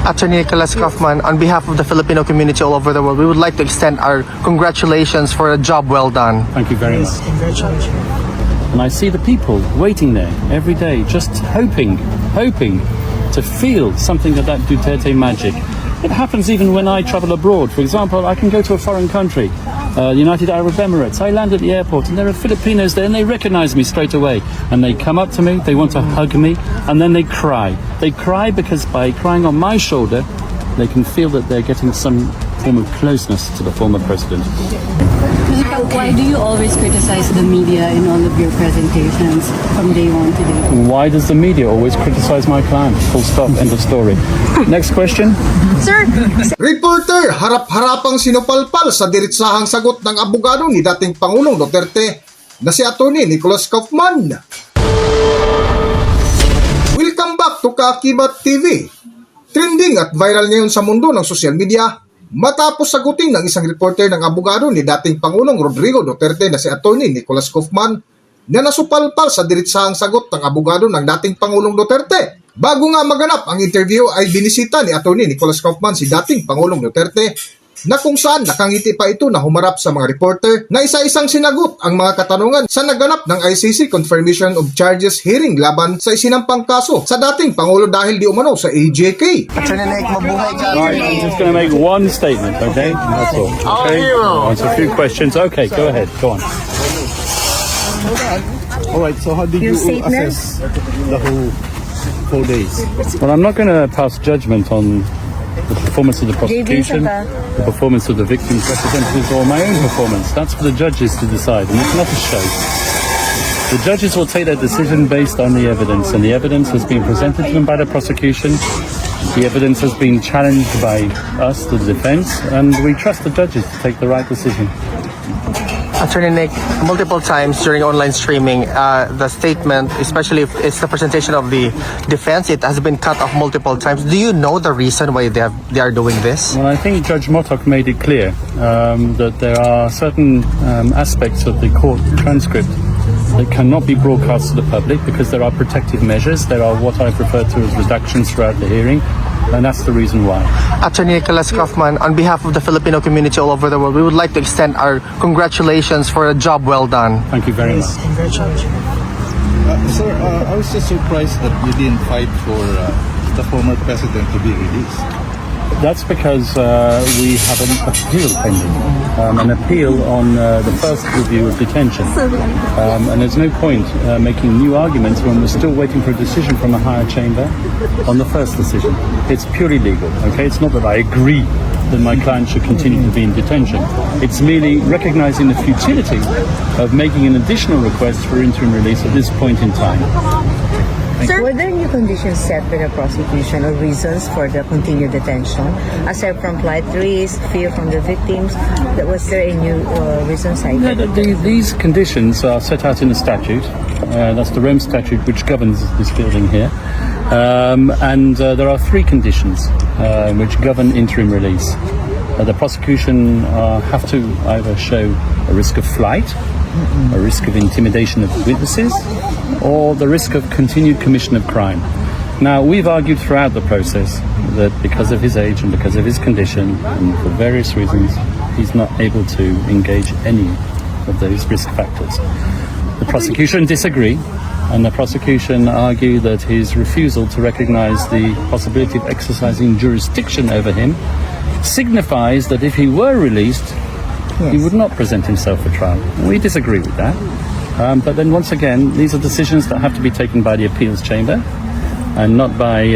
Atty. Kaufman, on behalf of the Filipino community all over the world, we would like to extend our congratulations for a job well done. Thank you very much. Congratulations. And I see the people waiting there every day, just hoping to feel something of that Duterte magic. It happens even when I travel abroad. For example, I can go to a foreign country, the United Arab Emirates. I land at the airport and there are Filipinos there and they recognize me straight away. And they come up to me, they want to hug me, and then they cry. They cry because by crying on my shoulder, they can feel that they're getting some form of closeness to the former president. Why do you always criticize the media in all of your presentations from day one to day? Why does the media always criticize my client? Full stop, end of story. Next question. Sir, Reporter, harap-harapang sinupalpal sa diritsahang sagot ng abogado ni dating Pangulong Duterte na si Atty. Kaufman. Welcome back to Kaakibat TV. Trending at viral ngayon sa mundo ng social media matapos sagutin ng isang reporter ng abogado ni dating Pangulong Rodrigo Duterte na si Atty. Kaufman na nasupalpal sa diritsahang sagot ng abogado ng dating Pangulong Duterte. Bago nga maganap ang interview ay binisita ni Atty. Kaufman si dating Pangulong Duterte na kung saan nakangiti pa ito na humarap sa mga reporter na isa-isang sinagot ang mga katanungan sa naganap ng ICC Confirmation of Charges hearing laban sa isinampang kaso sa dating Pangulo dahil di umano sa AJK. Atty. Nick, mabuhay ka. Right, I'm just going to make one statement, okay? That's all. Okay? Answer a few questions. Okay, go ahead. Go on. All right, so how did you assess the whole 4 days? Well, I'm not going to pass judgment on the performance of the prosecution, the performance of the victim's representatives, or my own performance. That's for the judges to decide, and it's not a show. The judges will take their decision based on the evidence, and the evidence has been presented to them by the prosecution. The evidence has been challenged by us, the defense, and we trust the judges to take the right decision. Atty. Nick, multiple times during online streaming, the statement, especially if it's the presentation of the defense, it has been cut off multiple times. Do you know the reason why they are doing this? Well, I think Judge Motok made it clear that there are certain aspects of the court transcript that cannot be broadcast to the public because there are protective measures. There are what I've referred to as reductions throughout the hearing, and that's the reason why. Atty. Kaufman, on behalf of the Filipino community all over the world, we would like to extend our congratulations for a job well done. Thank you very much. Congratulations. Sir, I was just surprised that you didn't fight for the former president to be released. That's because we have an appeal pending, an appeal on the first review of detention. And there's no point making new arguments when we're still waiting for a decision from a higher chamber on the first decision. It's purely legal, okay? It's not that I agree that my client should continue to be in detention. It's merely recognizing the futility of making an additional request for interim release at this point in time. Sir, were there new conditions set by the prosecution or reasons for the continued detention? Aside from flight risk, fear from the victims, was there a new reason cited? No, these conditions are set out in the statute. That's the Rome statute which governs this building here. And there are 3 conditions which govern interim release. The prosecution have to either show a risk of flight, a risk of intimidation of witnesses, or the risk of continued commission of crime. Now, we've argued throughout the process that because of his age and because of his condition, and for various reasons, he's not able to engage any of those risk factors. The prosecution disagree, and the prosecution argue that his refusal to recognize the possibility of exercising jurisdiction over him signifies that if he were released, he would not present himself for trial. We disagree with that. But then once again, these are decisions that have to be taken by the appeals chamber and not by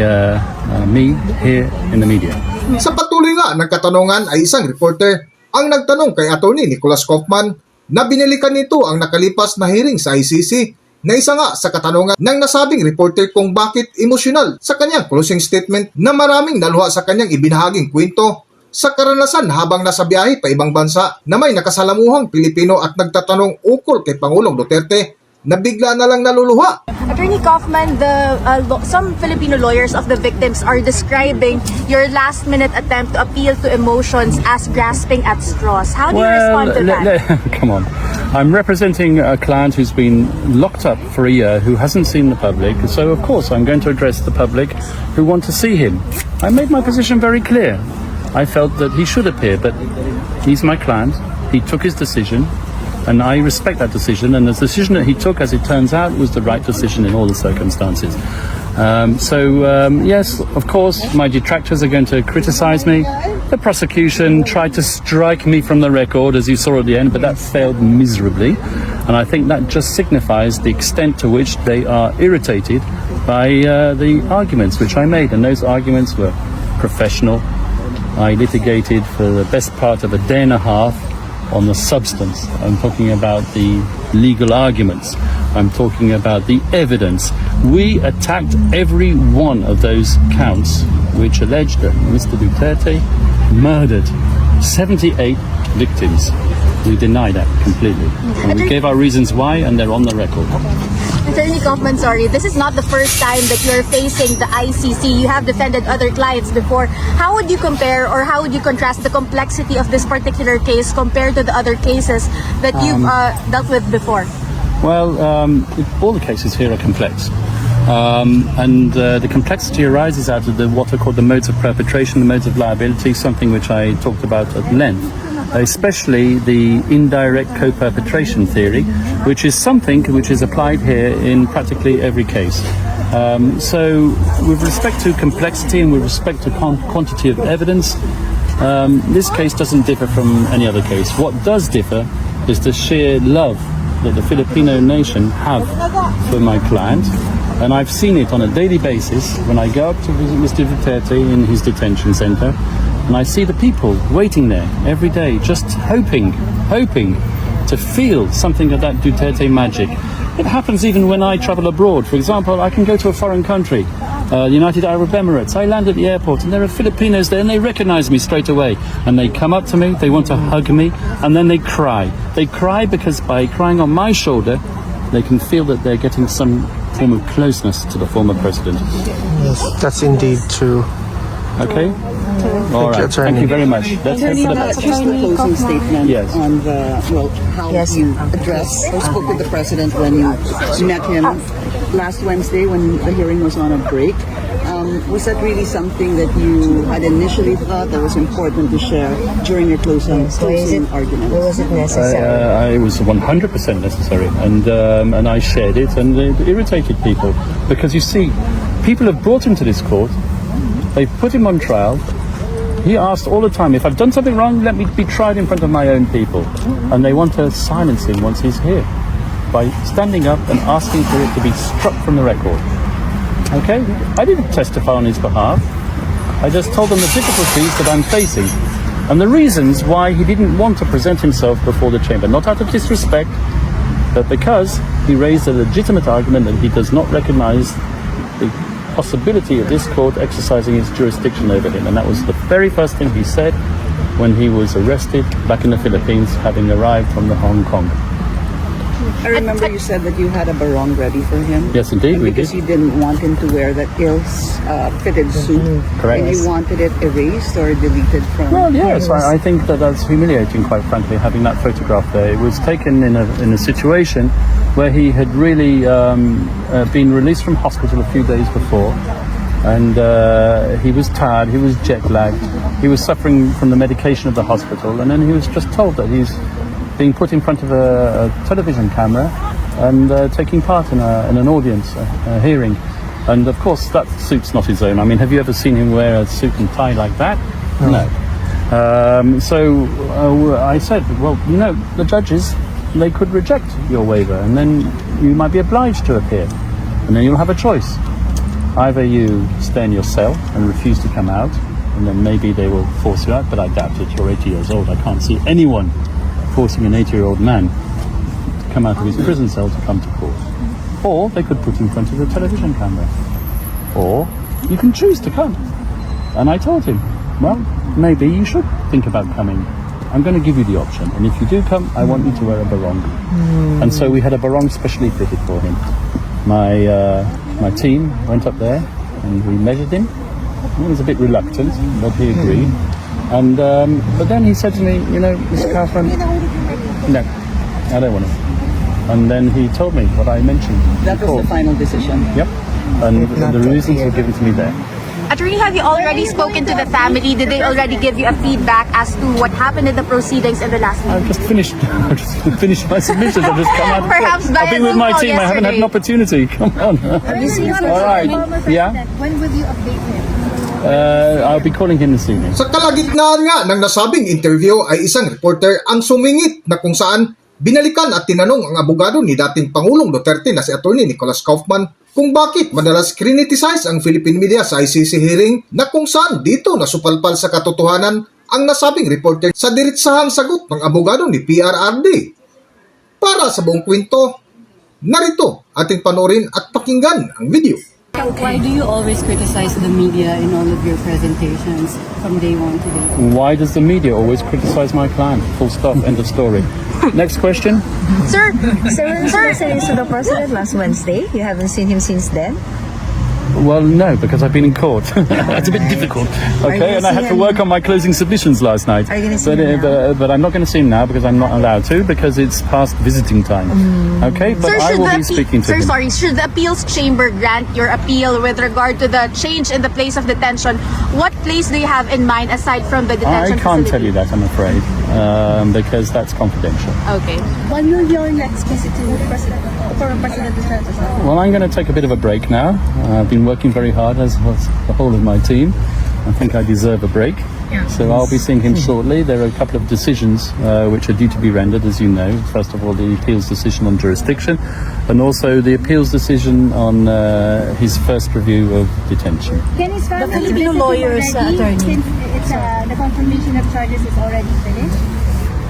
me here in the media. Sa patuloy nga ng katanungan ay isang reporter ang nagtanong kay Atty. Kaufman na binalikan nito ang nakalipas na hearing sa ICC na isa nga sa katanungan ng nasabing reporter kung bakit emosyonal sa kanyang closing statement na maraming naluha sa kanyang ibinahaging kwento sa karanasan habang nasa biyahe pa ibang bansa na may nakasalamuhang Pilipino at nagtatanong ukol kay Pangulong Duterte nabigla na lang naluluha. Attorney Kaufman, some Filipino lawyers of the victims are describing your last-minute attempt to appeal to emotions as grasping at straws. How do you respond to that? Come on. I'm representing a client who's been locked up for a year, who hasn't seen the public, so of course I'm going to address the public who want to see him. I made my position very clear. I felt that he should appear, but he's my client. He took his decision, and I respect that decision, and the decision that he took, as it turns out, was the right decision in all the circumstances. Yes, of course, my detractors are going to criticize me. The prosecution tried to strike me from the record, as you saw at the end, but that failed miserably. And I think that just signifies the extent to which they are irritated by the arguments which I made. And those arguments were professional. I litigated for the best part of a day and a half on the substance. I'm talking about the legal arguments. I'm talking about the evidence. We attacked every one of those counts which alleged that Mr. Duterte murdered 78 victims. We deny that completely. And we gave our reasons why, and they're on the record. Attorney Kaufman, sorry, this is not the first time that you're facing the ICC. You have defended other clients before. How would you compare, or how would you contrast the complexity of this particular case compared to the other cases that you've dealt with before? Well, all the cases here are complex. The complexity arises out of what are called the modes of perpetration, the modes of liability, something which I talked about at length, especially the indirect co-perpetration theory, which is something which is applied here in practically every case. So with respect to complexity and with respect to quantity of evidence, this case doesn't differ from any other case. What does differ is the sheer love that the Filipino nation have for my client. And I've seen it on a daily basis when I go up to visit Mr. Duterte in his detention center, and I see the people waiting there every day, just hoping to feel something of that Duterte magic. It happens even when I travel abroad. For example, I can go to a foreign country, the United Arab Emirates. I land at the airport and there are Filipinos there and they recognize me straight away. And they come up to me, they want to hug me, and then they cry. They cry because by crying on my shoulder, they can feel that they're getting some form of closeness to the former president. Yes, that's indeed true. Okay? All right. Thank you very much. Let's hope for the best. Just the closing statement Yes. on how you addressed or spoke with the president when you met him last Wednesday when the hearing was on a break. Was that really something that you had initially thought that was important to share during your closing argument? Or was it necessary? It was 100% necessary, and I shared it, and it irritated people because you see, people have brought him to this court. They've put him on trial. He asked all the time, if I've done something wrong, let me be tried in front of my own people. And they want to silence him once he's here by standing up and asking for it to be struck from the record. Okay? I didn't testify on his behalf. I just told them the difficulties that I'm facing and the reasons why he didn't want to present himself before the chamber. Not out of disrespect, but because he raised a legitimate argument that he does not recognize the possibility of this court exercising its jurisdiction over him. And that was the very first thing he said when he was arrested back in the Philippines, having arrived from Hong Kong. I remember you said that you had a barong ready for him. Yes, indeed, we because did. you didn't want him to wear that ill-fitted suit. Correct. And you wanted it erased or deleted from... Well, yes, I think that's humiliating, quite frankly, having that photograph there. It was taken in a situation where he had really been released from hospital a few days before, and he was tired, he was jet-lagged, he was suffering from the medication of the hospital, and then he was just told that he's being put in front of a television camera and taking part in an audience, a hearing. And of course, that suit's not his own. I mean, have you ever seen him wear a suit and tie like that? No. I said, well, you know, the judges, they could reject your waiver and then you might be obliged to appear. And then you'll have a choice. Either you stay in your cell and refuse to come out, and then maybe they will force you out, but I doubt it. You're 80 years old. I can't see anyone forcing an 80-year-old man to come out of his prison cell to come to court. Or they could put him in front of the television camera. Or you can choose to come. And I told him, well, maybe you should think about coming. I'm going to give you the option, and if you do come, I want you to wear a barong. And so we had a barong specially fitted for him. My team went up there and we measured him. He was a bit reluctant, but he agreed. And but then he said to me, you know, Mr. Kaufman, no, I don't want it. And then he told me what I mentioned. That before. was the final decision. Yep. And the reasons were given to me there. Attorney, have you already spoken to the family? Did they already give you a feedback as to what happened in the proceedings in the last I've meeting? just finished my submissions. I've just come out of Perhaps court. via I've been with Zoom my call team. I haven't had an opportunity. Come on. All right. Yeah. When will you update him? I'll be calling him this evening. Sa kalagitnaan nga ng nasabing interview ay isang reporter ang sumingit na kung saan binalikan at tinanong ang abogado ni dating Pangulong Duterte na si Atty. Kaufman kung bakit madalas criticize ang Philippine media sa ICC hearing na kung saan dito nasupalpal sa katotohanan ang nasabing reporter sa diretsahang sagot ng abogado ni FPRRD. Para sa buong kwento, narito ating panoorin at pakinggan ang video. Why do you always criticize the media in all of your presentations from day one to day? Why does the media always criticize my client? Full stop. End of story. Next question. Sir, so the president last Wednesday, you haven't seen him since then? Well, no, because I've been in court. It's a bit difficult. Okay, and I had to work on my closing submissions last night. Are you going to see him now? But I'm not going to see him now because I'm not allowed to, because it's past visiting time. Okay, but I will be speaking to him. Should the appeals chamber grant your appeal with regard to the change in the place of detention? What place do you have in mind aside from the I detention can't tell facility? you that, I'm afraid, because that's confidential. Okay. When will your next visit to former President Duterte? Well, I'm going to take a bit of a break now. I've been working very hard, as was the whole of my team. I think I deserve a break. So I'll be seeing him shortly. There are a couple of decisions which are due to be rendered, as you know. First of all, the appeals decision on jurisdiction, and also the appeals decision on his first review of detention. Can his family Filipino lawyers, attorney. since it's the confirmation of charges is already finished?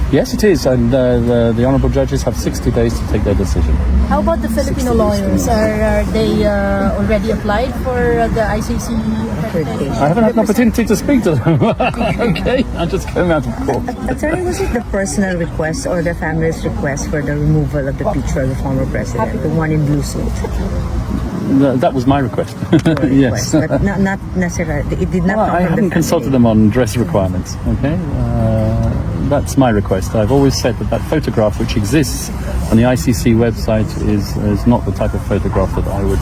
Yes, it is, and the honourable judges have 60 days to take their decision. How about the Filipino lawyers? Are they already applied for the ICC? I haven't had an opportunity to speak to them. Okay, I just came out of court. Attorney, was it the personal request or the family's request for the removal of the picture of the former president, the one in blue suit? That was my request. Yes. But not necessarily. It did not come I from haven't the consulted family. them on dress requirements. Okay, that's my request. I've always said that photograph which exists on the ICC website is not the type of photograph that I would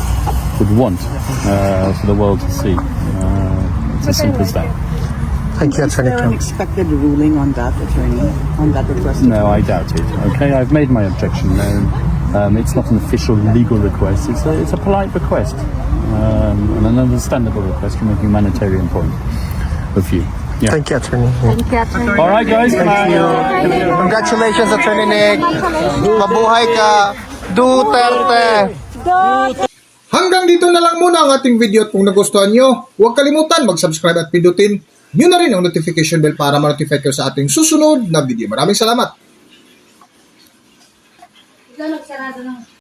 want for the world to see. It's as simple as that. Thank you, Is Attorney there an Trump. expected ruling on that, attorney, on that request? No, I doubt it. Okay, I've made my objection known. It's not an official legal request. It's a polite request and an understandable request from a humanitarian point of view. Yeah. Thank you, Attorney. All right, guys. Thank you. Congratulations, Attorney Nick. Mabuhay ka, Duterte. Hanggang dito na lang muna ang ating video at kung nagustuhan nyo, huwag kalimutan mag-subscribe at pindutin nyo na rin ang notification bell para ma-notify kayo sa ating susunod na video. Maraming salamat!